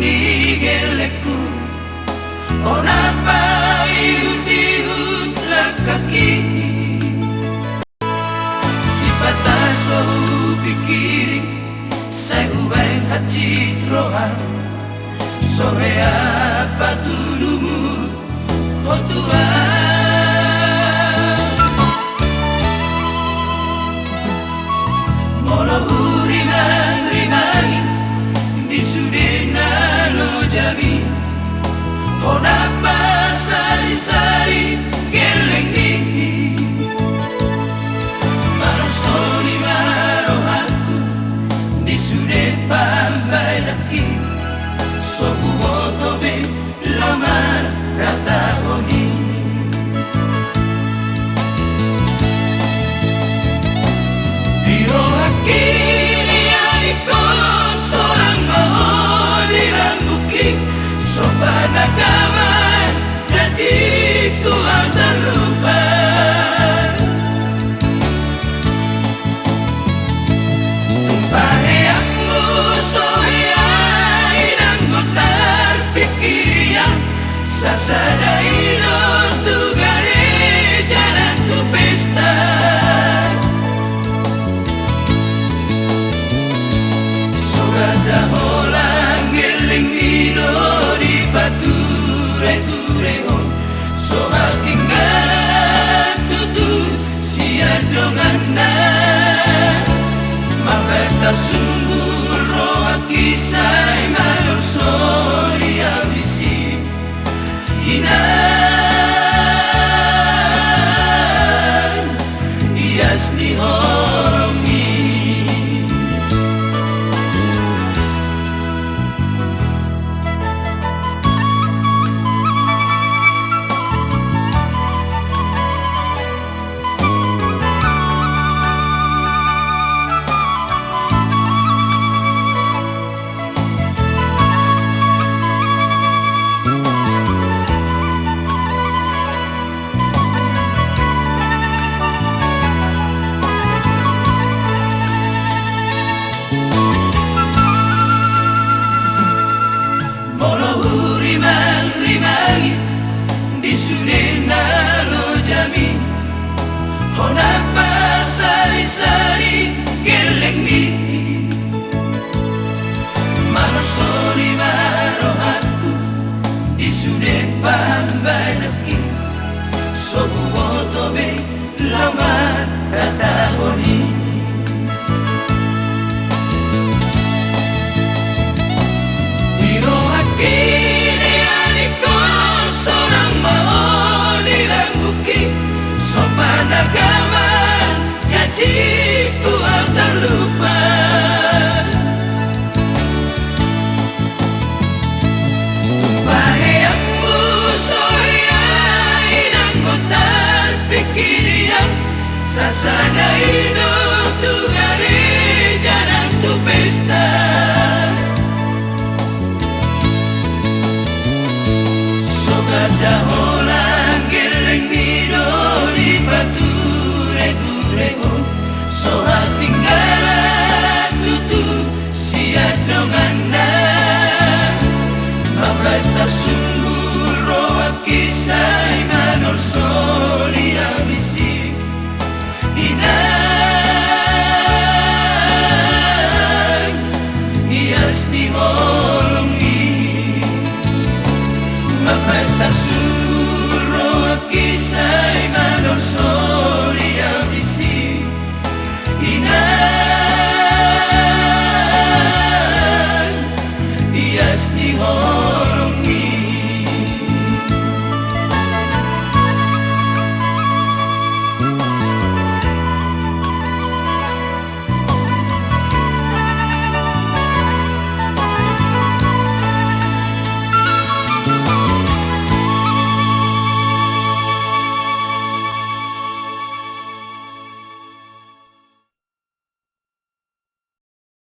ni geleku ona pai utiut lakaki sifata so pikiri sai ubain hati troa sohe apa tulumu hotua molo rimang di sudena lo jami ona pasari-sari geleng ni marosoni maro aku di sude pambai laki sobu botobe lama kata oni biro hakiri aniko sorang maholi rambuki sopan agama jadi ku terlupa tumpah eyangmu sohea inangku terpikir yang sasada ino tu gare jalan tu pesta sogada holang geling ino di bature-tureo soha tinggalan tutu siar dongana mapet tersunggul roa kisah manor soli ambisi inang ias ni horomi ona pasari-sari geleng ni marosoni maro aku di sude pambai neki sobu botobe lama kata oni biro hakiri aniko sorang mahoni rambuki sopan agama jadi ku terlupa tumpah eyangmu soya inangmu terpikir yang sasana ino tu gare jalan tu pesta sogada holang geleng nido di bature-tureo soha tinggalan tutu siat dongana mapet tersunggul roa kisah manor soli ambisi inang ias di holongi mapet tersunggul roa kisah manor soli